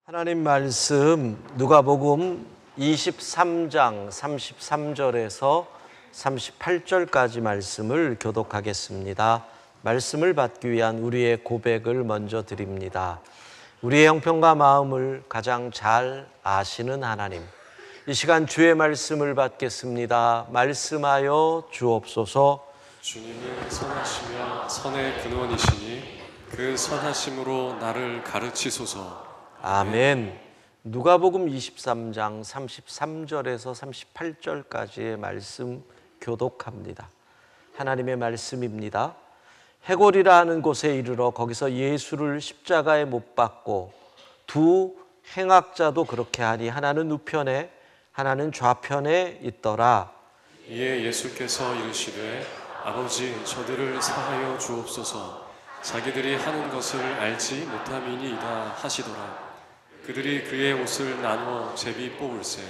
하나님 말씀 누가복음 23장 33절에서 38절까지 말씀을 교독하겠습니다. 말씀을 받기 위한 우리의 고백을 먼저 드립니다. 우리의 형편과 마음을 가장 잘 아시는 하나님, 이 시간 주의 말씀을 받겠습니다. 말씀하여 주옵소서. 주님은 선하시며 선의 근원이시니 그 선하심으로 나를 가르치소서. 아멘. 누가복음 23장 33절에서 38절까지의 말씀 교독합니다. 하나님의 말씀입니다. 해골이라 하는 곳에 이르러 거기서 예수를 십자가에 못 박고 두 행악자도 그렇게 하니 하나는 우편에 하나는 좌편에 있더라. 이에 예수께서 이르시되 아버지 저들을 사하여 주옵소서. 자기들이 하는 것을 알지 못함이니이다 하시더라. 그들이 그의 옷을 나누어 제비 뽑을세.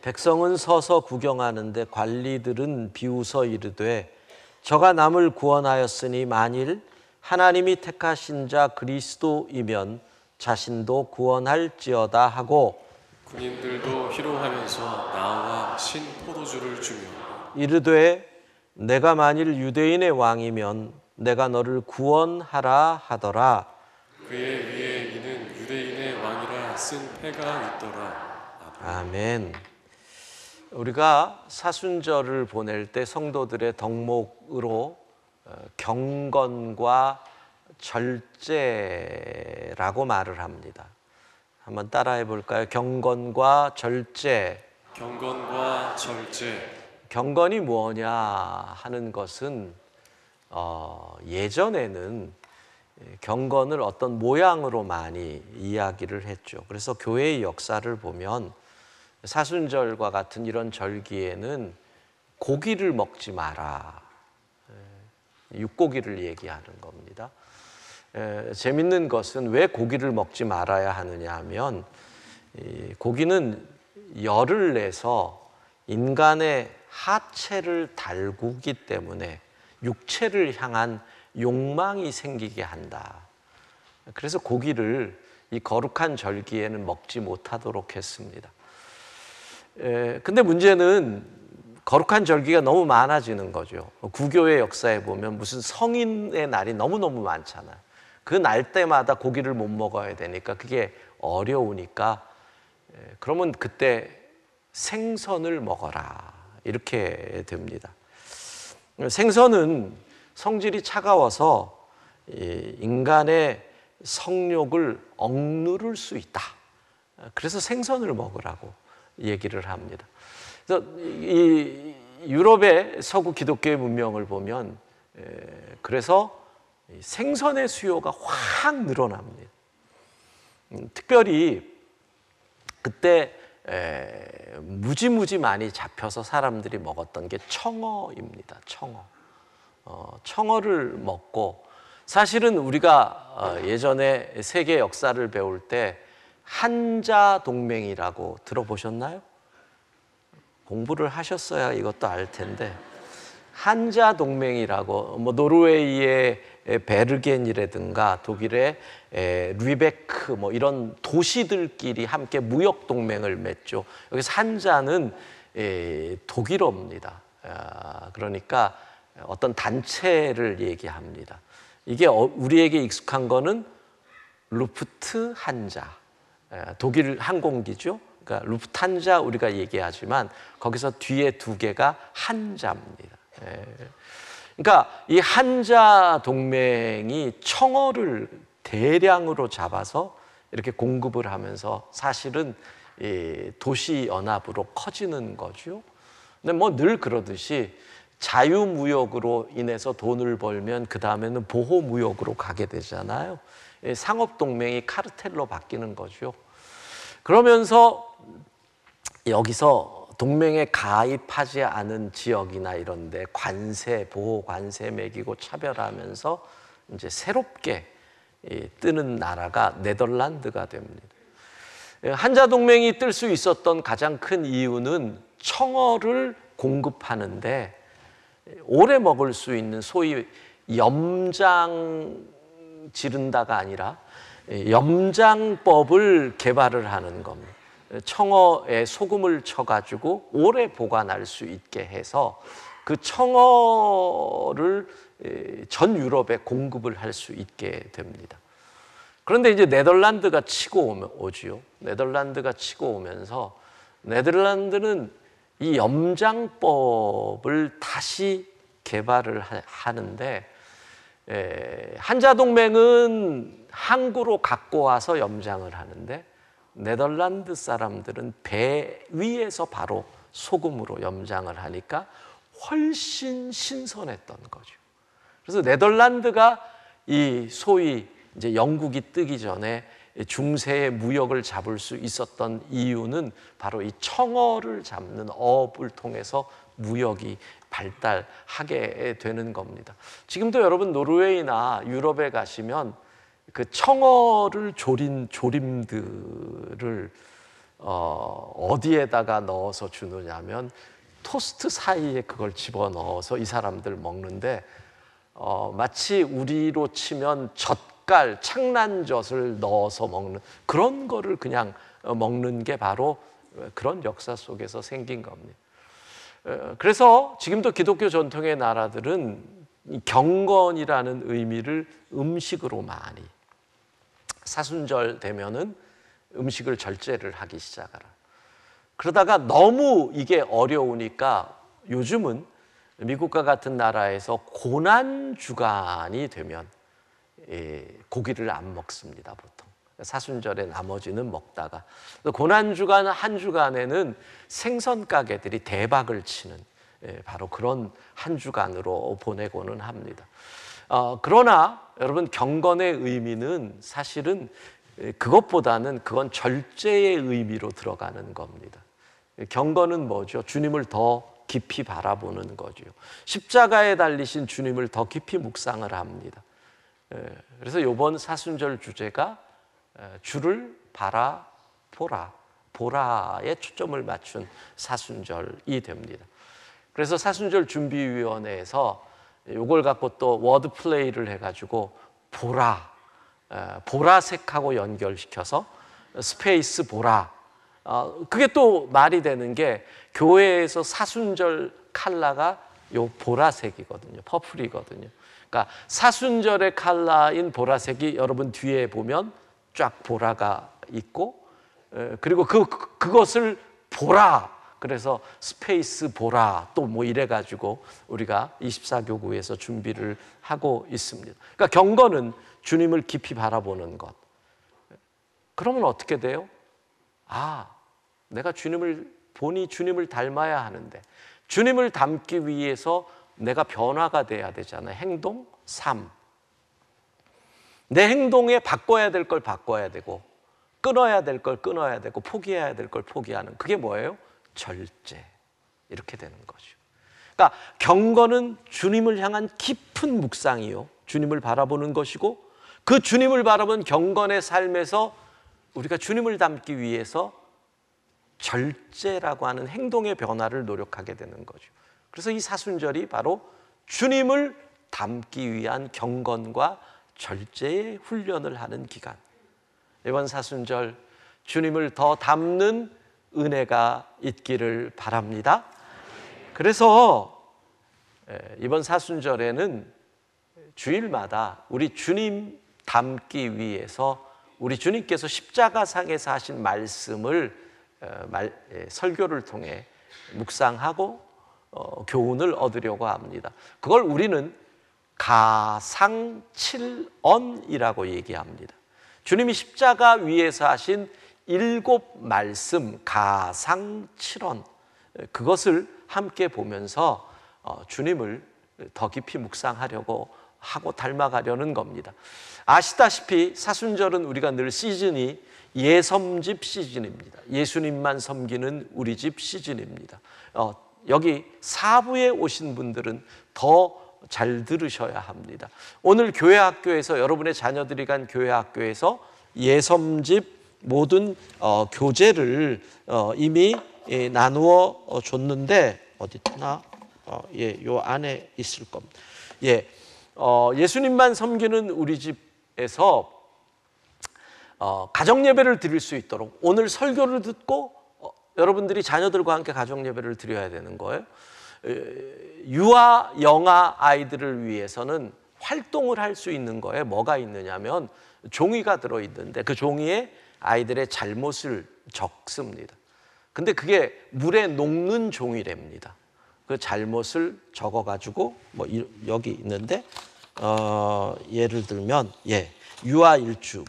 백성은 서서 구경하는데 관리들은 비웃어 이르되 저가 남을 구원하였으니 만일 하나님이 택하신 자 그리스도이면 자신도 구원할지어다 하고 군인들도 희롱하면서 나와 신 포도주를 주며 이르되 내가 만일 유대인의 왕이면 내가 너를 구원하라 하더라. 그의 위에 이는 유대인의 왕이라 쓴 패가 있더라. 아멘. 우리가 사순절을 보낼 때 성도들의 덕목으로 경건과 절제라고 말을 합니다. 한번 따라해 볼까요? 경건과 절제. 경건과 절제. 경건이 뭐냐 하는 것은 예전에는 경건을 어떤 모양으로 많이 이야기를 했죠. 그래서 교회의 역사를 보면 사순절과 같은 이런 절기에는 고기를 먹지 마라. 육고기를 얘기하는 겁니다. 재밌는 것은 왜 고기를 먹지 말아야 하느냐 하면 고기는 열을 내서 인간의 하체를 달구기 때문에 육체를 향한 욕망이 생기게 한다. 그래서 고기를 이 거룩한 절기에는 먹지 못하도록 했습니다. 근데 문제는 거룩한 절기가 너무 많아지는 거죠. 구교의 역사에 보면 무슨 성인의 날이 너무너무 많잖아요. 그 날 때마다 고기를 못 먹어야 되니까 그게 어려우니까 그러면 그때 생선을 먹어라 이렇게 됩니다. 생선은 성질이 차가워서 인간의 성욕을 억누를 수 있다. 그래서 생선을 먹으라고 얘기를 합니다. 그래서 이 유럽의 서구 기독교의 문명을 보면 그래서 생선의 수요가 확 늘어납니다. 특별히 그때 무지무지 많이 잡혀서 사람들이 먹었던 게 청어입니다. 청어를 먹고 사실은 우리가 예전에 세계 역사를 배울 때 한자동맹이라고 들어보셨나요? 공부를 하셨어야 이것도 알 텐데 한자동맹이라고 노르웨이의 베르겐이라든가 독일의 르베크 이런 도시들끼리 함께 무역동맹을 맺죠. 여기서 한자는 독일어입니다. 그러니까 어떤 단체를 얘기합니다. 이게 우리에게 익숙한 거는 루프트 한자, 독일 항공기죠. 그러니까 루프트한자 우리가 얘기하지만 거기서 뒤에 두 개가 한자입니다. 그러니까 이 한자 동맹이 청어를 대량으로 잡아서 이렇게 공급을 하면서 사실은 도시 연합으로 커지는 거죠. 근데 늘 그러듯이 자유무역으로 인해서 돈을 벌면 그 다음에는 보호무역으로 가게 되잖아요. 상업동맹이 카르텔로 바뀌는 거죠. 그러면서 여기서 동맹에 가입하지 않은 지역이나 이런 데 관세, 보호 관세 매기고 차별하면서 이제 새롭게 뜨는 나라가 네덜란드가 됩니다. 한자 동맹이 뜰 수 있었던 가장 큰 이유는 청어를 공급하는데 오래 먹을 수 있는 소위 염장 지른다가 아니라 염장법을 개발을 하는 겁니다. 청어에 소금을 쳐가지고 오래 보관할 수 있게 해서 그 청어를 전 유럽에 공급을 할 수 있게 됩니다. 그런데 이제 네덜란드가 치고 오지요. 네덜란드가 치고 오면서 네덜란드는 이 염장법을 다시 개발을 하는데 한자동맹은 항구로 갖고 와서 염장을 하는데 네덜란드 사람들은 배 위에서 바로 소금으로 염장을 하니까 훨씬 신선했던 거죠. 그래서 네덜란드가 이 소위 이제 영국이 뜨기 전에 중세의 무역을 잡을 수 있었던 이유는 바로 이 청어를 잡는 어업을 통해서 무역이 발달하게 되는 겁니다. 지금도 여러분 노르웨이나 유럽에 가시면 그 청어를 조린 조림들을 어디에다가 넣어서 주느냐면 토스트 사이에 그걸 집어넣어서 이 사람들 먹는데 마치 우리로 치면 젓갈, 창란젓을 넣어서 먹는 그런 거를 그냥 먹는 게 바로 그런 역사 속에서 생긴 겁니다. 그래서 지금도 기독교 전통의 나라들은 경건이라는 의미를 음식으로 많이 사순절 되면은 음식을 절제를 하기 시작하라. 그러다가 너무 이게 어려우니까 요즘은 미국과 같은 나라에서 고난주간이 되면 고기를 안 먹습니다, 보통. 사순절에 나머지는 먹다가 고난주간 한 주간에는 생선 가게들이 대박을 치는 바로 그런 한 주간으로 보내고는 합니다. 그러나 여러분 경건의 의미는 사실은 그것보다는 그건 절제의 의미로 들어가는 겁니다. 경건은 뭐죠? 주님을 더 깊이 바라보는 거죠. 십자가에 달리신 주님을 더 깊이 묵상을 합니다. 그래서 이번 사순절 주제가 주를 바라보라, 보라에 초점을 맞춘 사순절이 됩니다. 그래서 사순절 준비위원회에서 이걸 갖고 또 워드 플레이를 해가지고 보라, 보라색하고 연결시켜서 스페이스 보라. 그게 또 말이 되는 게 교회에서 사순절 컬러가 요 보라색이거든요. 퍼플이거든요. 그러니까 사순절의 컬러인 보라색이 여러분 뒤에 보면 쫙 보라가 있고 그리고 그것을 보라. 그래서 스페이스 보라 또 뭐 이래가지고 우리가 24교구에서 준비를 하고 있습니다. 그러니까 경건은 주님을 깊이 바라보는 것. 그러면 어떻게 돼요? 내가 주님을 보니 주님을 닮아야 하는데 주님을 닮기 위해서 내가 변화가 돼야 되잖아요. 행동, 삶. 내 행동에 바꿔야 될 걸 바꿔야 되고 끊어야 될 걸 끊어야 되고 포기해야 될 걸 포기하는 그게 뭐예요? 절제. 이렇게 되는 거죠. 그러니까 경건은 주님을 향한 깊은 묵상이요. 주님을 바라보는 것이고 그 주님을 바라본 경건의 삶에서 우리가 주님을 닮기 위해서 절제라고 하는 행동의 변화를 노력하게 되는 거죠. 그래서 이 사순절이 바로 주님을 닮기 위한 경건과 절제의 훈련을 하는 기간. 이번 사순절 주님을 더 닮는 은혜가 있기를 바랍니다. 그래서 이번 사순절에는 주일마다 우리 주님 닮기 위해서 우리 주님께서 십자가상에서 하신 말씀을 설교를 통해 묵상하고 교훈을 얻으려고 합니다. 그걸 우리는 가상칠언이라고 얘기합니다. 주님이 십자가 위에서 하신 7 말씀 가상칠언 그것을 함께 보면서 주님을 더 깊이 묵상하려고 하고 닮아가려는 겁니다. 아시다시피 사순절은 우리가 늘 시즌이 예섬집 시즌입니다. 예수님만 섬기는 우리 집 시즌입니다. 여기 사부에 오신 분들은 더 잘 들으셔야 합니다. 오늘 교회학교에서 여러분의 자녀들이 간 교회학교에서 예섬집 모든 교재를 이미 나누어 줬는데 어디 있나? 요 안에 있을 겁니다. 예수님만 섬기는 우리 집에서 가정 예배를 드릴 수 있도록 오늘 설교를 듣고 여러분들이 자녀들과 함께 가정 예배를 드려야 되는 거예요. 유아, 영아 아이들을 위해서는 활동을 할 수 있는 거에 뭐가 있느냐면 종이가 들어있는데 그 종이에 아이들의 잘못을 적습니다. 근데 그게 물에 녹는 종이랍니다. 그 잘못을 적어가지고 뭐 여기 있는데 예를 들면 유아일주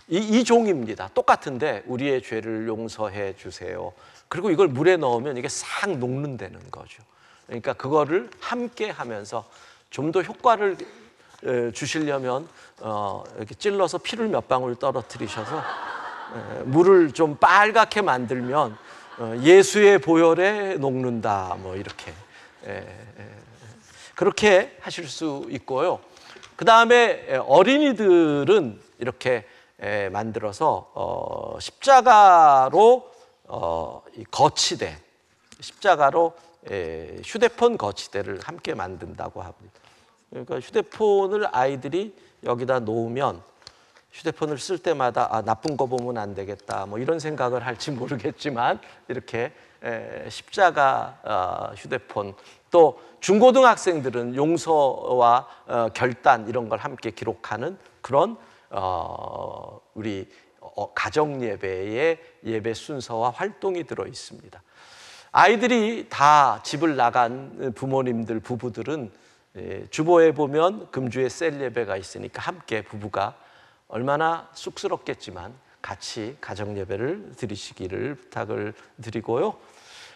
이 종입니다. 똑같은데 우리의 죄를 용서해 주세요. 그리고 이걸 물에 넣으면 이게 싹 녹는다는 거죠. 그러니까 그거를 함께 하면서 좀 더 효과를 주시려면 이렇게 찔러서 피를 몇 방울 떨어뜨리셔서 물을 좀 빨갛게 만들면 예수의 보혈에 녹는다 뭐 이렇게 그렇게 하실 수 있고요. 그 다음에 어린이들은 이렇게 만들어서 십자가로 이 거치대, 십자가로 휴대폰 거치대를 함께 만든다고 합니다. 그러니까 휴대폰을 아이들이 여기다 놓으면 휴대폰을 쓸 때마다 나쁜 거 보면 안 되겠다 뭐 이런 생각을 할지 모르겠지만 이렇게 십자가 휴대폰, 또 중고등학생들은 용서와 결단 이런 걸 함께 기록하는 그런 우리 가정 예배의 예배 순서와 활동이 들어 있습니다. 아이들이 다 집을 나간 부모님들, 부부들은 주보에 보면 금주에 셀 예배가 있으니까 함께 부부가 얼마나 쑥스럽겠지만 같이 가정 예배를 드리시기를 부탁을 드리고요.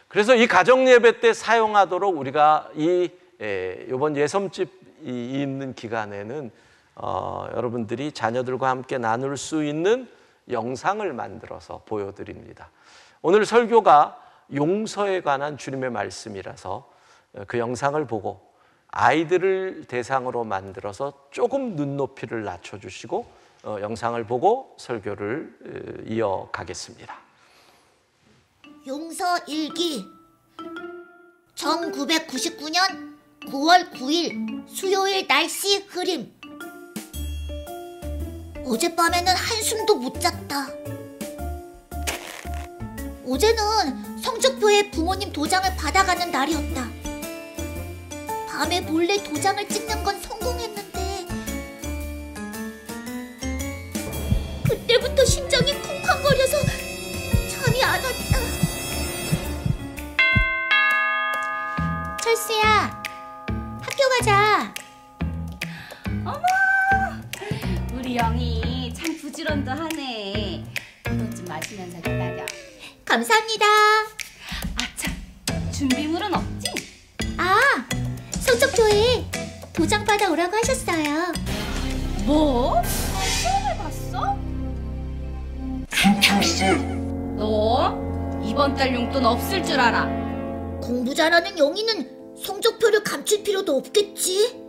그래서 이 가정 예배 때 사용하도록 우리가 이번 예섬집이 있는 기간에는 여러분들이 자녀들과 함께 나눌 수 있는 영상을 만들어서 보여드립니다. 오늘 설교가 용서에 관한 주님의 말씀이라서 그 영상을 보고 아이들을 대상으로 만들어서 조금 눈높이를 낮춰주시고 영상을 보고 설교를 이어가겠습니다. 용서 일기 1999년 9월 9일 수요일 날씨 흐림. 어젯밤에는 한숨도 못 잤다. 어제는 성적표에 부모님 도장을 받아가는 날이었다. 밤에 몰래 도장을 찍는 건 성공했는데 그때부터 심장이 쿵쾅거려서 잠이 안 왔다. 철수야, 학교 가자. 어머, 우리 영희 참 부지런도 하네. 이것 좀 마시면서 기다려. 감사합니다. 아참, 준비물은 없지? 성적표에 도장 받아오라고 하셨어요. 뭐? 시험을 봤어? 김철수, 너 이번 달 용돈 없을 줄 알아. 공부 잘하는 영희는 성적표를 감출 필요도 없겠지.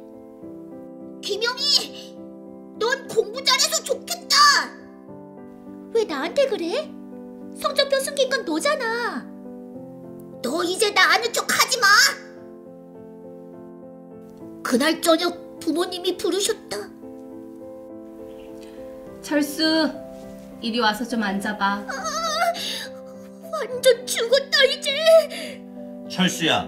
김영희, 넌 공부 잘해서 좋겠다. 왜 나한테 그래? 성적표 숨긴 건 너잖아. 너 이제 나 아는 척 하지 마. 그날 저녁 부모님이 부르셨다. 철수, 이리 와서 좀 앉아봐. 완전 죽었다 이제. 철수야,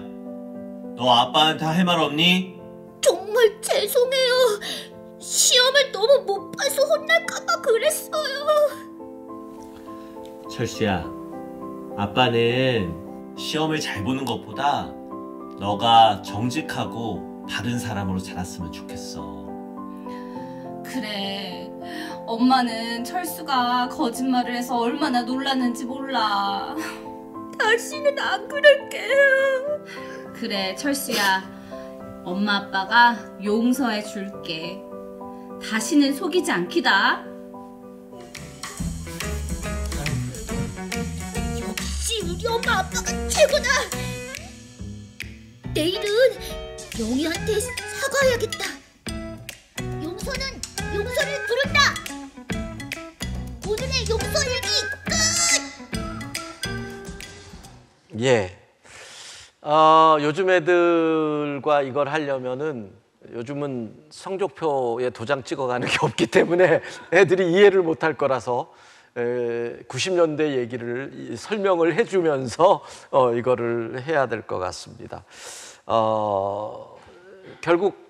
너 아빠한테 할 말 없니? 정말 죄송해요. 시험을 너무 못 봐서 혼날까봐 그랬어요. 철수야, 아빠는 시험을 잘 보는 것보다 너가 정직하고 바른 사람으로 자랐으면 좋겠어. 그래, 엄마는 철수가 거짓말을 해서 얼마나 놀랐는지 몰라. 다시는 안 그럴게요. 그래, 철수야, 엄마 아빠가 용서해 줄게. 다시는 속이지 않기다. 역시 우리 엄마 아빠가 최고다. 내일은 영희한테 사과해야겠다. 용서는 용서를 부른다. 오늘의 용서일기 끝. 요즘 애들과 이걸 하려면은 요즘은 성적표에 도장 찍어가는 게 없기 때문에 애들이 이해를 못할 거라서 90년대 얘기를 설명을 해주면서 이거를 해야 될 것 같습니다. 결국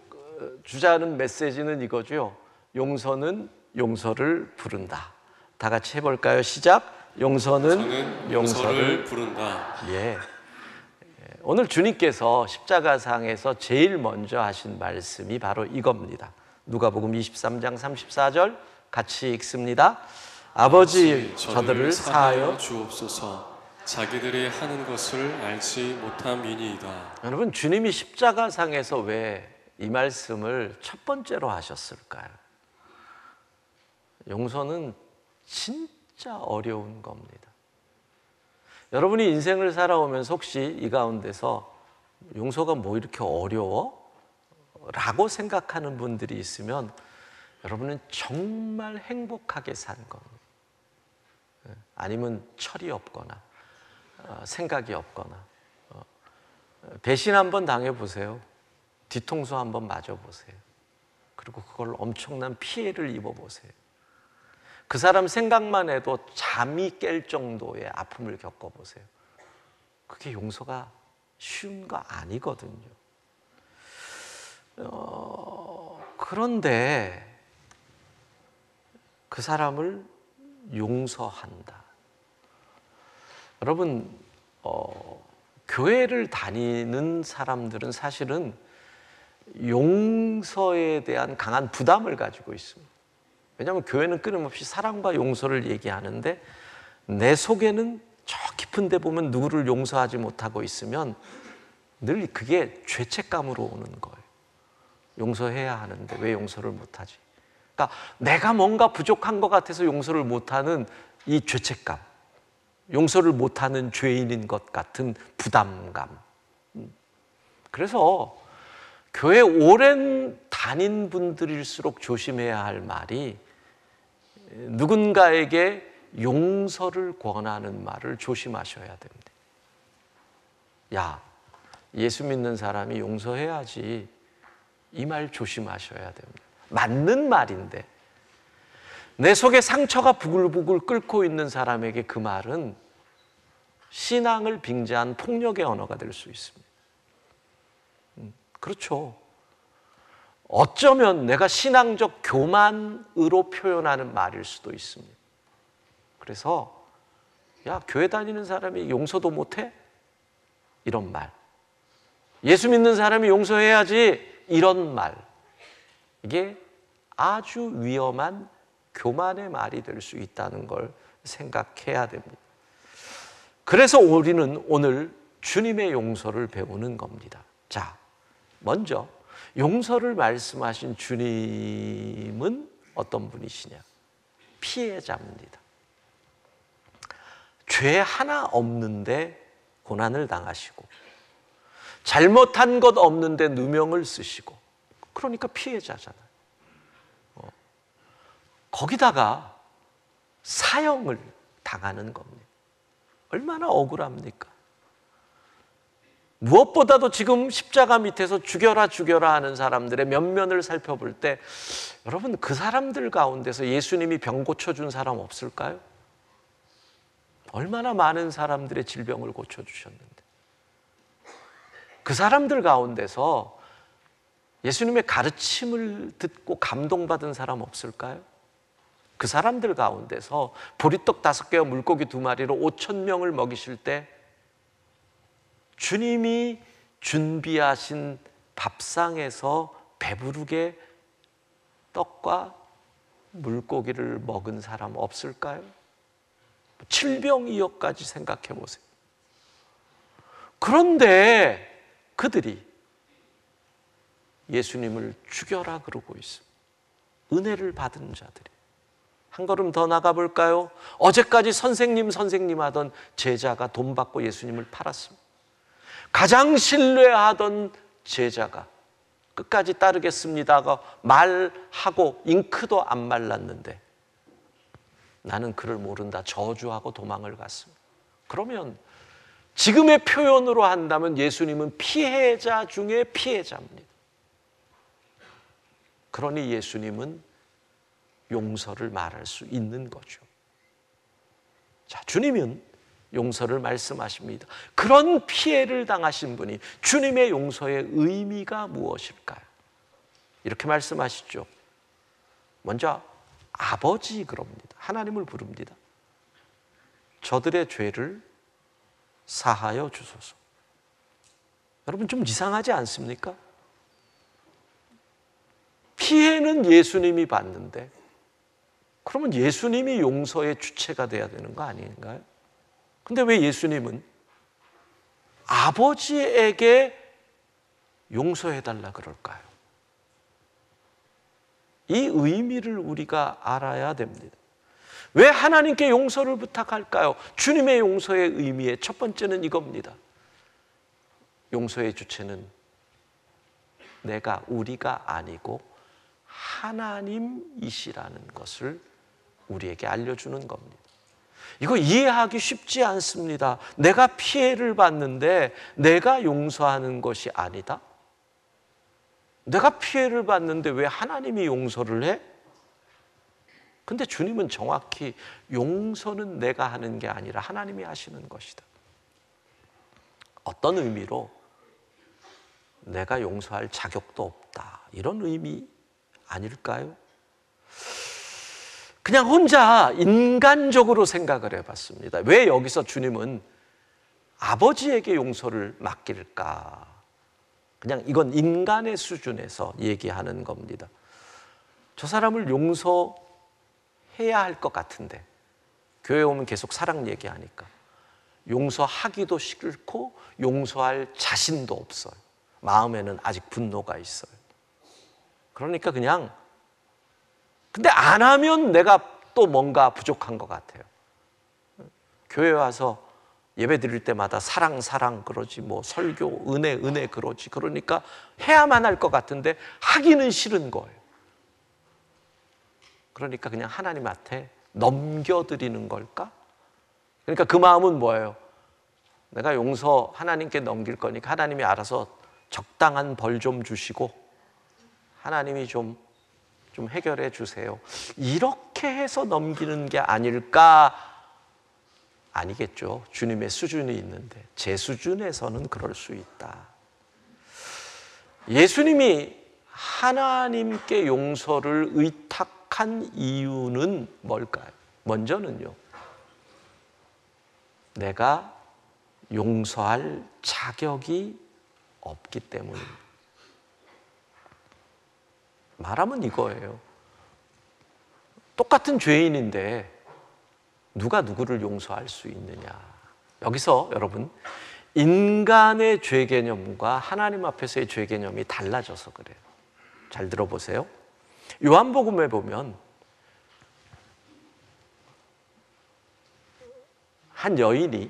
주자하는 메시지는 이거죠. 용서는 용서를 부른다. 다 같이 해볼까요? 시작. 용서는 용서를 부른다. 예. 오늘 주님께서 십자가상에서 제일 먼저 하신 말씀이 바로 이겁니다. 누가복음 23장 34절 같이 읽습니다. 아버지 저들을 사하여 주옵소서. 자기들이 하는 것을 알지 못함이니이다. 여러분, 주님이 십자가상에서 왜 이 말씀을 첫 번째로 하셨을까요? 용서는 진짜 어려운 겁니다. 여러분이 인생을 살아오면서 혹시 이 가운데서 용서가 뭐 이렇게 어려워? 라고 생각하는 분들이 있으면 여러분은 정말 행복하게 산 겁니다. 아니면 철이 없거나 생각이 없거나 배신 한번 당해보세요. 뒤통수 한번 맞아보세요. 그리고 그걸 엄청난 피해를 입어보세요. 그 사람 생각만 해도 잠이 깰 정도의 아픔을 겪어보세요. 그게 용서가 쉬운 거 아니거든요. 그런데 그 사람을 용서한다. 여러분, 교회를 다니는 사람들은 사실은 용서에 대한 강한 부담을 가지고 있습니다. 왜냐하면 교회는 끊임없이 사랑과 용서를 얘기하는데 내 속에는 저 깊은 데 보면 누구를 용서하지 못하고 있으면 늘 그게 죄책감으로 오는 거예요. 용서해야 하는데 왜 용서를 못하지? 그러니까 내가 뭔가 부족한 것 같아서 용서를 못하는 이 죄책감, 용서를 못하는 죄인인 것 같은 부담감. 그래서 교회 오랜 다닌 분들일수록 조심해야 할 말이 누군가에게 용서를 권하는 말을 조심하셔야 됩니다. 야, 예수 믿는 사람이 용서해야지. 이 말 조심하셔야 됩니다. 맞는 말인데 내 속에 상처가 부글부글 끓고 있는 사람에게 그 말은 신앙을 빙자한 폭력의 언어가 될 수 있습니다. 그렇죠. 어쩌면 내가 신앙적 교만으로 표현하는 말일 수도 있습니다. 그래서 야, 교회 다니는 사람이 용서도 못해? 이런 말. 예수 믿는 사람이 용서해야지? 이런 말. 이게 아주 위험한 교만의 말이 될 수 있다는 걸 생각해야 됩니다. 그래서 우리는 오늘 주님의 용서를 배우는 겁니다. 자, 먼저 용서를 말씀하신 주님은 어떤 분이시냐? 피해자입니다. 죄 하나 없는데 고난을 당하시고 잘못한 것 없는데 누명을 쓰시고 그러니까 피해자잖아요. 거기다가 사형을 당하는 겁니다. 얼마나 억울합니까? 무엇보다도 지금 십자가 밑에서 죽여라 죽여라 하는 사람들의 면면을 살펴볼 때 여러분, 그 사람들 가운데서 예수님이 병 고쳐준 사람 없을까요? 얼마나 많은 사람들의 질병을 고쳐주셨는데 그 사람들 가운데서 예수님의 가르침을 듣고 감동받은 사람 없을까요? 그 사람들 가운데서 보리떡 5개와 물고기 2마리로 5,000명을 먹이실 때 주님이 준비하신 밥상에서 배부르게 떡과 물고기를 먹은 사람 없을까요? 칠병이어까지 생각해 보세요. 그런데 그들이 예수님을 죽여라 그러고 있습니다. 은혜를 받은 자들이. 한 걸음 더 나가볼까요? 어제까지 선생님 하던 제자가 돈 받고 예수님을 팔았습니다. 가장 신뢰하던 제자가 끝까지 따르겠습니다가 말하고 잉크도 안 말랐는데 나는 그를 모른다 저주하고 도망을 갔습니다. 그러면 지금의 표현으로 한다면 예수님은 피해자 중에 피해자입니다. 그러니 예수님은 용서를 말할 수 있는 거죠. 자, 주님은 용서를 말씀하십니다. 그런 피해를 당하신 분이 주님의 용서의 의미가 무엇일까요? 이렇게 말씀하시죠. 먼저 아버지 그럽니다. 하나님을 부릅니다. 저들의 죄를 사하여 주소서. 여러분 좀 이상하지 않습니까? 피해는 예수님이 받는데 그러면 예수님이 용서의 주체가 돼야 되는 거 아닌가요? 근데 왜 예수님은 아버지에게 용서해달라 그럴까요? 이 의미를 우리가 알아야 됩니다. 왜 하나님께 용서를 부탁할까요? 주님의 용서의 의미의 첫 번째는 이겁니다. 용서의 주체는 우리가 아니고 하나님이시라는 것을 우리에게 알려주는 겁니다. 이거 이해하기 쉽지 않습니다. 내가 피해를 받는데 내가 용서하는 것이 아니다? 내가 피해를 받는데 왜 하나님이 용서를 해? 근데 주님은 정확히 용서는 내가 하는 게 아니라 하나님이 하시는 것이다. 어떤 의미로? 내가 용서할 자격도 없다. 이런 의미 아닐까요? 그냥 혼자 인간적으로 생각을 해봤습니다. 왜 여기서 주님은 아버지에게 용서를 맡길까? 그냥 이건 인간의 수준에서 얘기하는 겁니다. 저 사람을 용서해야 할 것 같은데 교회 오면 계속 사랑 얘기하니까 용서하기도 싫고 용서할 자신도 없어요. 마음에는 아직 분노가 있어요. 그러니까 그냥 근데 안 하면 내가 또 뭔가 부족한 것 같아요. 교회 와서 예배 드릴 때마다 사랑 그러지 뭐 설교 은혜 그러지 그러니까 해야만 할 것 같은데 하기는 싫은 거예요. 그러니까 그냥 하나님한테 넘겨드리는 걸까? 그러니까 그 마음은 뭐예요? 내가 용서 하나님께 넘길 거니까 하나님이 알아서 적당한 벌 좀 주시고 하나님이 좀 해결해 주세요. 이렇게 해서 넘기는 게 아닐까? 아니겠죠. 주님의 수준이 있는데 제 수준에서는 그럴 수 있다. 예수님이 하나님께 용서를 의탁한 이유는 뭘까요? 먼저는요, 내가 용서할 자격이 없기 때문입니다. 말하면 이거예요. 똑같은 죄인인데 누가 누구를 용서할 수 있느냐. 여기서 여러분 인간의 죄 개념과 하나님 앞에서의 죄 개념이 달라져서 그래요. 잘 들어보세요. 요한복음에 보면 한 여인이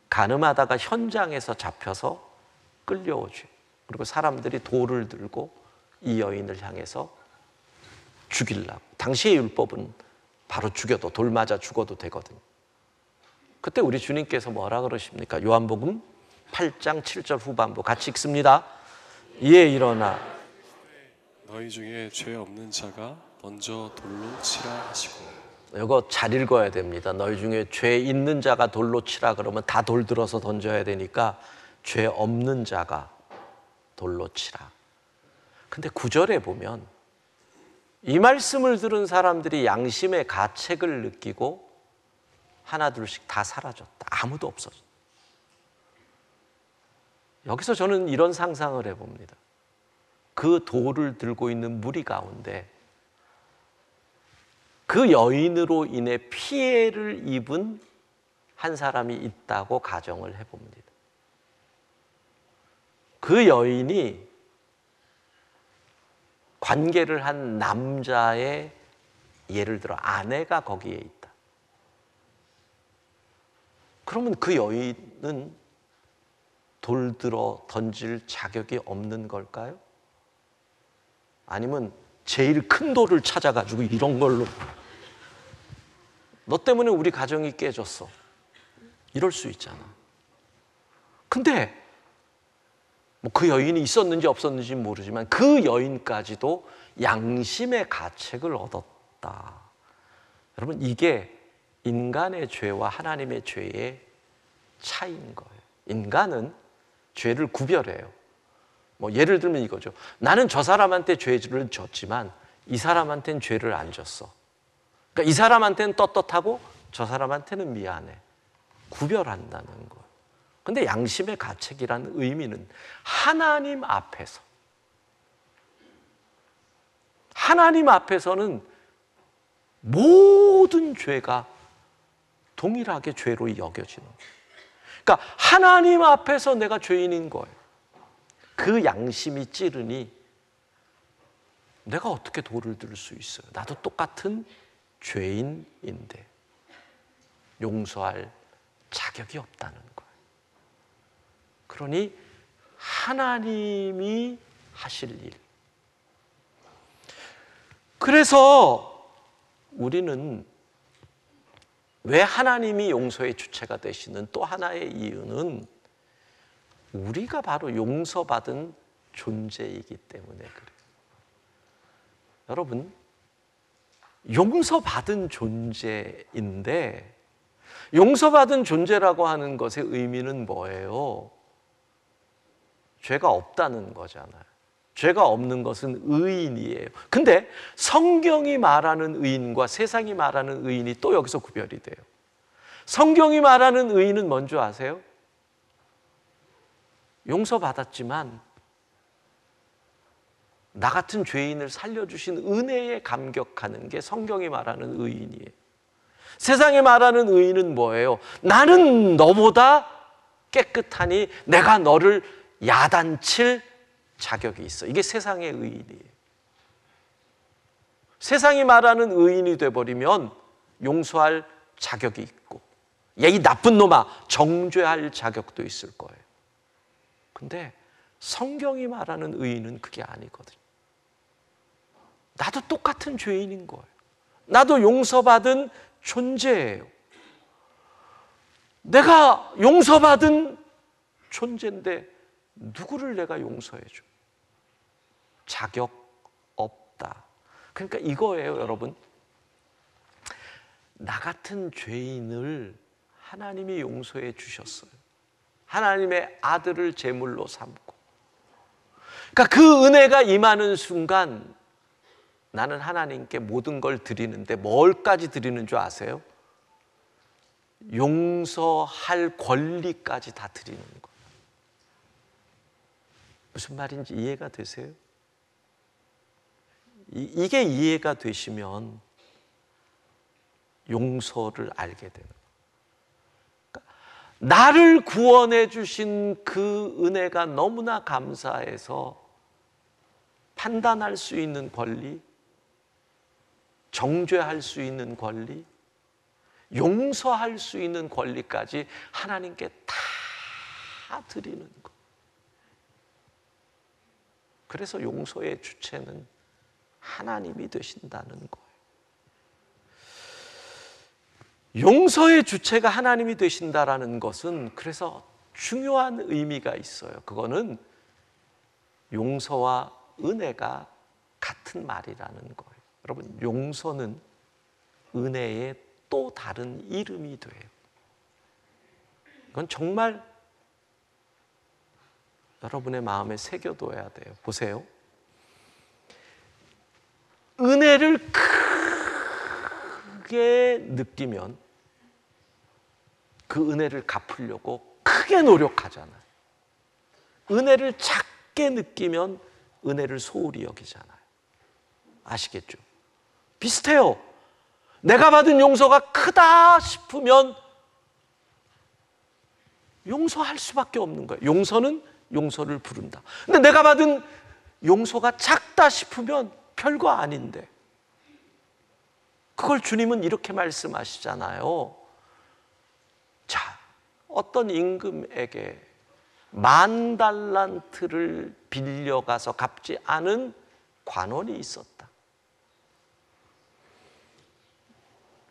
간음하다가 현장에서 잡혀서 끌려오죠. 그리고 사람들이 돌을 들고 이 여인을 향해서 죽이려고. 당시의 율법은 바로 죽여도 돌 맞아 죽어도 되거든요. 그때 우리 주님께서 뭐라 그러십니까? 요한복음 8장 7절 후반부 같이 읽습니다. 이에 일어나 너희 중에 죄 없는 자가 먼저 돌로 치라 하시고. 이거 잘 읽어야 됩니다. 너희 중에 죄 있는 자가 돌로 치라 그러면 다 돌 들어서 던져야 되니까 죄 없는 자가 돌로 치라. 근데 9절에 보면 이 말씀을 들은 사람들이 양심의 가책을 느끼고 하나 둘씩 다 사라졌다. 아무도 없어졌다. 여기서 저는 이런 상상을 해봅니다. 그 돌을 들고 있는 무리 가운데 그 여인으로 인해 피해를 입은 한 사람이 있다고 가정을 해봅니다. 그 여인이 관계를 한 남자의 예를 들어 아내가 거기에 있다. 그러면 그 여인은 돌 들어 던질 자격이 없는 걸까요? 아니면 제일 큰 돌을 찾아가지고 이런 걸로 너 때문에 우리 가정이 깨졌어. 이럴 수 있잖아. 근데 뭐 그 여인이 있었는지 없었는지 모르지만 그 여인까지도 양심의 가책을 얻었다. 여러분, 이게 인간의 죄와 하나님의 죄의 차이인 거예요. 인간은 죄를 구별해요. 뭐 예를 들면 이거죠. 나는 저 사람한테 죄를 졌지만 이 사람한테는 죄를 안 졌어. 그러니까 이 사람한테는 떳떳하고 저 사람한테는 미안해. 구별한다는 거예요. 근데 양심의 가책이라는 의미는 하나님 앞에서는 모든 죄가 동일하게 죄로 여겨지는 거예요. 그러니까 하나님 앞에서 내가 죄인인 거예요. 그 양심이 찌르니 내가 어떻게 도를 들을 수 있어요? 나도 똑같은 죄인인데 용서할 자격이 없다는 거예요. 그러니 하나님이 하실 일. 그래서 우리는 왜 하나님이 용서의 주체가 되시는 또 하나의 이유는 우리가 바로 용서받은 존재이기 때문에 그래요. 여러분, 용서받은 존재인데 용서받은 존재라고 하는 것의 의미는 뭐예요? 죄가 없다는 거잖아요. 죄가 없는 것은 의인이에요. 근데 성경이 말하는 의인과 세상이 말하는 의인이 또 여기서 구별이 돼요. 성경이 말하는 의인은 뭔지 아세요? 용서받았지만 나 같은 죄인을 살려주신 은혜에 감격하는 게 성경이 말하는 의인이에요. 세상이 말하는 의인은 뭐예요? 나는 너보다 깨끗하니 내가 너를 야단칠 자격이 있어. 이게 세상의 의인이에요. 세상이 말하는 의인이 돼버리면 용서할 자격이 있고, 야, 이 나쁜 놈아, 정죄할 자격도 있을 거예요. 근데 성경이 말하는 의인은 그게 아니거든요. 나도 똑같은 죄인인 거예요. 나도 용서받은 존재예요. 내가 용서받은 존재인데 누구를 내가 용서해줘? 자격 없다. 그러니까 이거예요, 여러분. 나 같은 죄인을 하나님이 용서해 주셨어요. 하나님의 아들을 제물로 삼고. 그러니까 그 은혜가 임하는 순간 나는 하나님께 모든 걸 드리는데 뭘까지 드리는 줄 아세요? 용서할 권리까지 다 드리는 거예요. 무슨 말인지 이해가 되세요? 이게 이해가 되시면 용서를 알게 되는 거예요. 그러니까 나를 구원해 주신 그 은혜가 너무나 감사해서 판단할 수 있는 권리, 정죄할 수 있는 권리, 용서할 수 있는 권리까지 하나님께 다 드리는 것. 그래서 용서의 주체는 하나님이 되신다는 거예요. 용서의 주체가 하나님이 되신다라는 것은 그래서 중요한 의미가 있어요. 그거는 용서와 은혜가 같은 말이라는 거예요. 여러분, 용서는 은혜의 또 다른 이름이 돼요. 이건 정말 여러분의 마음에 새겨둬야 돼요. 보세요. 은혜를 크게 느끼면 그 은혜를 갚으려고 크게 노력하잖아요. 은혜를 작게 느끼면 은혜를 소홀히 여기잖아요. 아시겠죠? 비슷해요. 내가 받은 용서가 크다 싶으면 용서할 수밖에 없는 거예요. 용서는 용서를 부른다. 근데 내가 받은 용서가 작다 싶으면 별거 아닌데, 그걸 주님은 이렇게 말씀하시잖아요. 자, 어떤 임금에게 10,000달란트를 빌려가서 갚지 않은 관원이 있었다.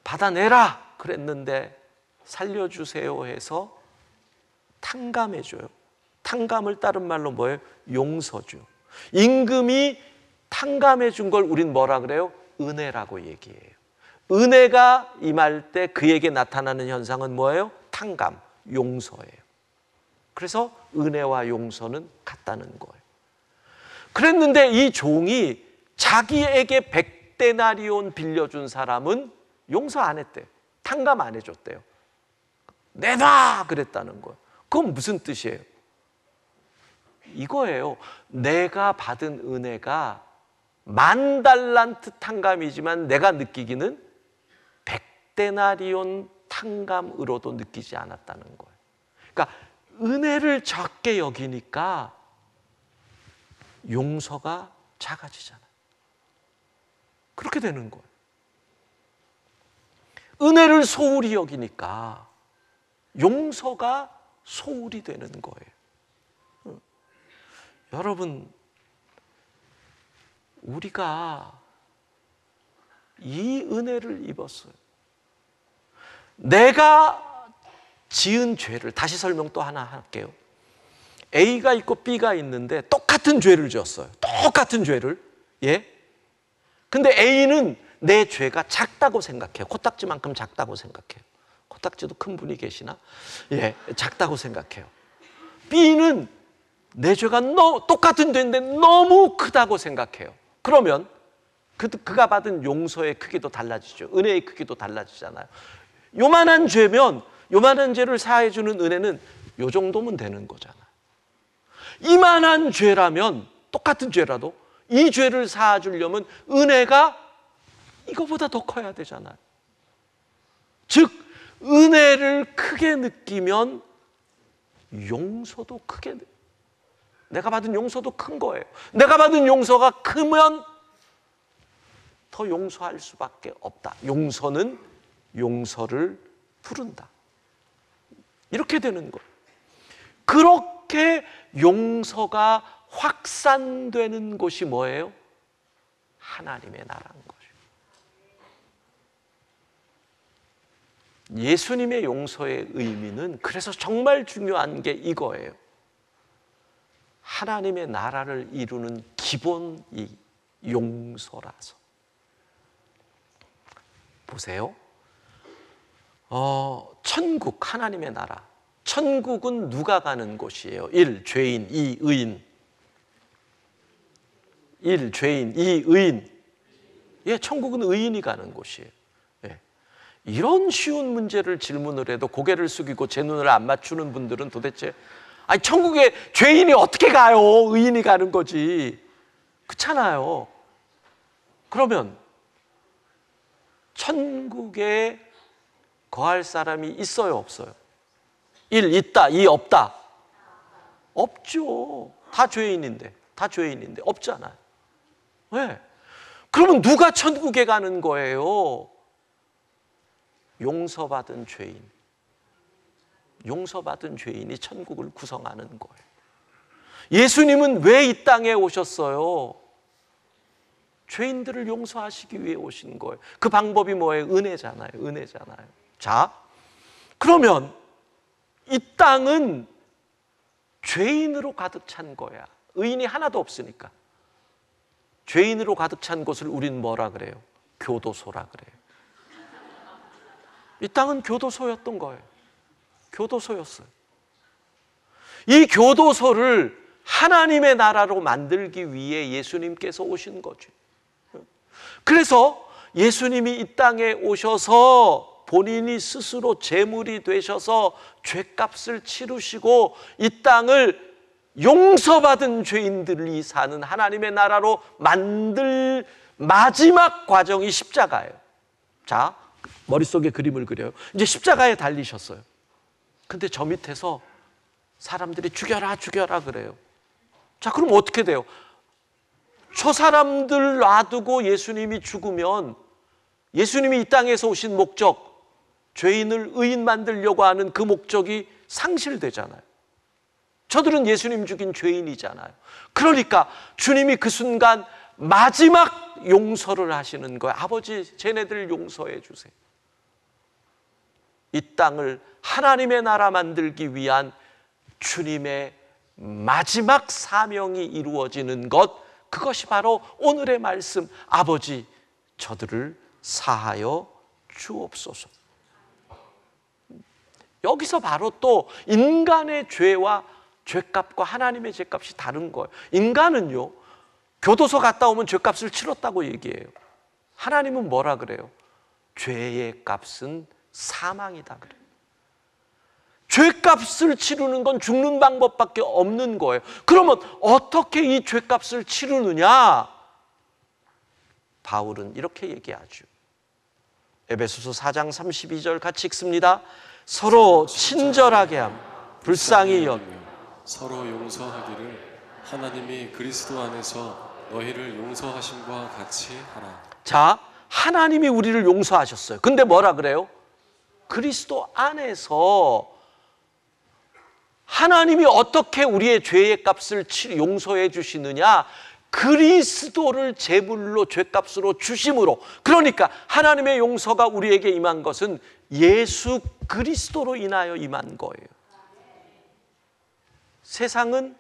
받아내라 그랬는데 살려주세요 해서 탕감해줘요. 탕감을 다른 말로 뭐예요? 용서죠. 임금이 탕감해 준 걸 우린 뭐라 그래요? 은혜라고 얘기해요. 은혜가 임할 때 그에게 나타나는 현상은 뭐예요? 탕감, 용서예요. 그래서 은혜와 용서는 같다는 거예요. 그랬는데 이 종이 자기에게 100데나리온 빌려준 사람은 용서 안 했대요. 탕감 안 해줬대요. 내놔! 그랬다는 거예요. 그건 무슨 뜻이에요? 이거예요. 내가 받은 은혜가 10,000달란트 탕감이지만 내가 느끼기는 100데나리온 탕감으로도 느끼지 않았다는 거예요. 그러니까 은혜를 적게 여기니까 용서가 작아지잖아요. 그렇게 되는 거예요. 은혜를 소홀히 여기니까 용서가 소홀히 되는 거예요. 여러분, 우리가 이 은혜를 입었어요. 내가 지은 죄를, 다시 설명 또 하나 할게요. A가 있고 B가 있는데 똑같은 죄를 지었어요. 똑같은 죄를. 예? 근데 A는 내 죄가 작다고 생각해요. 코딱지만큼 작다고 생각해요. 코딱지도 큰 분이 계시나? 예, 작다고 생각해요. B는 내 죄가 똑같은 죄인데 너무 크다고 생각해요. 그러면 그가 받은 용서의 크기도 달라지죠. 은혜의 크기도 달라지잖아요. 요만한 죄면, 요만한 죄를 사해 주는 은혜는 요 정도면 되는 거잖아요. 이만한 죄라면, 똑같은 죄라도 이 죄를 사해 주려면 은혜가 이거보다 더 커야 되잖아요. 즉 은혜를 크게 느끼면 용서도 크게, 내가 받은 용서도 큰 거예요. 내가 받은 용서가 크면 더 용서할 수밖에 없다. 용서는 용서를 부른다. 이렇게 되는 거예요. 그렇게 용서가 확산되는 곳이 뭐예요? 하나님의 나라인 거죠. 예수님의 용서의 의미는 그래서 정말 중요한 게 이거예요. 하나님의 나라를 이루는 기본이 용서라서. 보세요. 천국, 하나님의 나라. 천국은 누가 가는 곳이에요? 1. 죄인, 2. 의인. 1. 죄인, 2. 의인. 예, 천국은 의인이 가는 곳이에요. 예. 이런 쉬운 문제를 질문을 해도 고개를 숙이고 제 눈을 안 맞추는 분들은 도대체, 아니 천국에 죄인이 어떻게 가요? 의인이 가는 거지. 그렇잖아요. 그러면 천국에 거할 사람이 있어요, 없어요? 1. 있다, 2. 없다. 없죠. 다 죄인인데 없잖아요. 왜? 그러면 누가 천국에 가는 거예요? 용서받은 죄인. 용서받은 죄인이 천국을 구성하는 거예요. 예수님은 왜 이 땅에 오셨어요? 죄인들을 용서하시기 위해 오신 거예요. 그 방법이 뭐예요? 은혜잖아요. 은혜잖아요. 자, 그러면 이 땅은 죄인으로 가득 찬 거야. 의인이 하나도 없으니까. 죄인으로 가득 찬 곳을 우린 뭐라 그래요? 교도소라 그래요. 이 땅은 교도소였던 거예요. 교도소였어요. 이 교도소를 하나님의 나라로 만들기 위해 예수님께서 오신 거죠. 그래서 예수님이 이 땅에 오셔서 본인이 스스로 제물이 되셔서 죄값을 치르시고 이 땅을 용서받은 죄인들이 사는 하나님의 나라로 만들 마지막 과정이 십자가예요. 자, 머릿속에 그림을 그려요. 이제 십자가에 달리셨어요. 근데 저 밑에서 사람들이 죽여라 죽여라 그래요. 자, 그럼 어떻게 돼요? 저 사람들 놔두고 예수님이 죽으면 예수님이 이 땅에서 오신 목적, 죄인을 의인 만들려고 하는 그 목적이 상실되잖아요. 저들은 예수님 죽인 죄인이잖아요. 그러니까 주님이 그 순간 마지막 용서를 하시는 거예요. 아버지, 쟤네들 용서해 주세요. 이 땅을 하나님의 나라 만들기 위한 주님의 마지막 사명이 이루어지는 것, 그것이 바로 오늘의 말씀, 아버지 저들을 사하여 주옵소서. 여기서 바로 또 인간의 죄와 죄값과 하나님의 죄값이 다른 거예요. 인간은요, 교도소 갔다 오면 죄값을 치렀다고 얘기해요. 하나님은 뭐라 그래요? 죄의 값은 사망이다 그래요. 죄값을 치르는 건 죽는 방법밖에 없는 거예요. 그러면 어떻게 이 죄값을 치르느냐? 바울은 이렇게 얘기하죠. 에베소서 4장 32절 같이 읽습니다. 서로 친절하게 함, 불쌍히 여겨 서로 용서하기를 하나님이 그리스도 안에서 너희를 용서하심과 같이 하라. 자, 하나님이 우리를 용서하셨어요. 근데 뭐라 그래요? 그리스도 안에서 하나님이 어떻게 우리의 죄의 값을 용서해 주시느냐? 그리스도를 제물로 죄값으로 주심으로. 그러니까 하나님의 용서가 우리에게 임한 것은 예수 그리스도로 인하여 임한 거예요. 세상은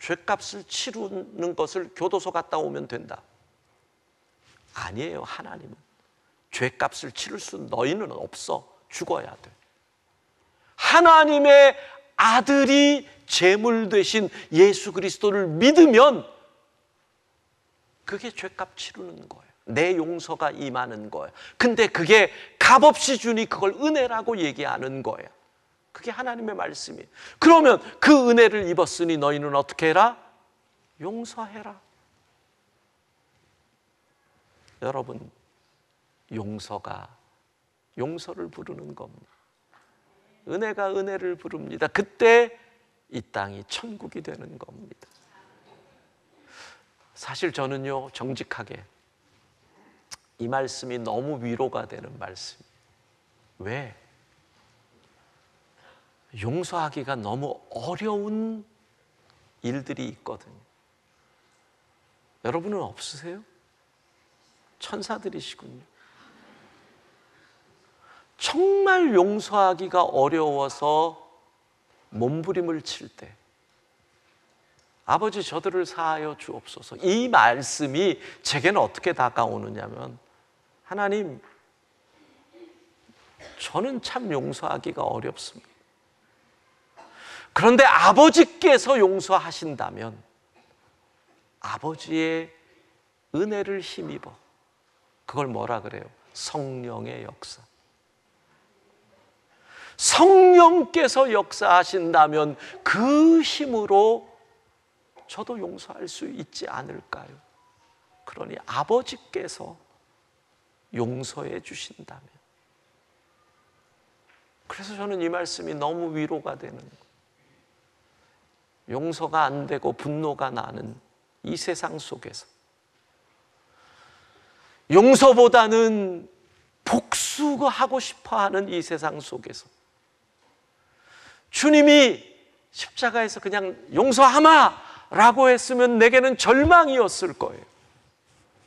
죄값을 치르는 것을 교도소 갔다 오면 된다. 아니에요. 하나님은 죄값을 치를 수 너희는 없어. 죽어야 돼. 하나님의 아들이 제물 되신 예수 그리스도를 믿으면 그게 죄값 치르는 거예요. 내 용서가 임하는 거예요. 근데 그게 값없이 주니 그걸 은혜라고 얘기하는 거예요. 그게 하나님의 말씀이에요. 그러면 그 은혜를 입었으니 너희는 어떻게 해라? 용서해라. 여러분, 용서가 용서를 부르는 겁니다. 은혜가 은혜를 부릅니다. 그때 이 땅이 천국이 되는 겁니다. 사실 저는요, 정직하게 이 말씀이 너무 위로가 되는 말씀이에요. 왜? 용서하기가 너무 어려운 일들이 있거든요. 여러분은 없으세요? 천사들이시군요. 정말 용서하기가 어려워서 몸부림을 칠 때 아버지 저들을 사하여 주옵소서. 이 말씀이 제게는 어떻게 다가오느냐면, 하나님, 저는 참 용서하기가 어렵습니다. 그런데 아버지께서 용서하신다면 아버지의 은혜를 힘입어, 그걸 뭐라 그래요? 성령의 역사. 성령께서 역사하신다면 그 힘으로 저도 용서할 수 있지 않을까요? 그러니 아버지께서 용서해 주신다면. 그래서 저는 이 말씀이 너무 위로가 되는 거예요. 용서가 안 되고 분노가 나는 이 세상 속에서 용서보다는 복수하고 싶어하는 이 세상 속에서 주님이 십자가에서 그냥 용서하마 라고 했으면 내게는 절망이었을 거예요.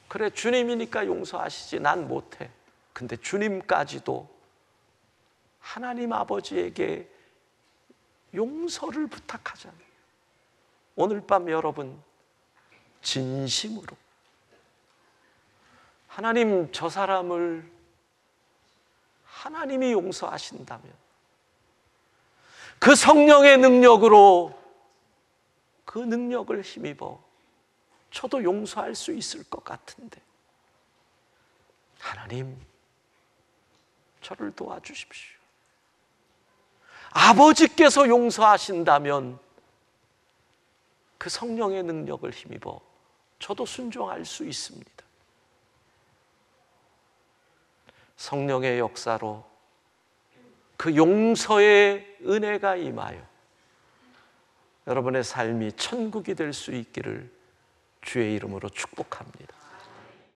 그래, 주님이니까 용서하시지, 난 못해. 근데 주님까지도 하나님 아버지에게 용서를 부탁하잖아요. 오늘 밤 여러분, 진심으로 하나님, 저 사람을 하나님이 용서하신다면 그 성령의 능력으로, 그 능력을 힘입어 저도 용서할 수 있을 것 같은데, 하나님, 저를 도와주십시오. 아버지께서 용서하신다면 그 성령의 능력을 힘입어 저도 순종할 수 있습니다. 성령의 역사로 그 용서의 은혜가 임하여 여러분의 삶이 천국이 될 수 있기를 주의 이름으로 축복합니다.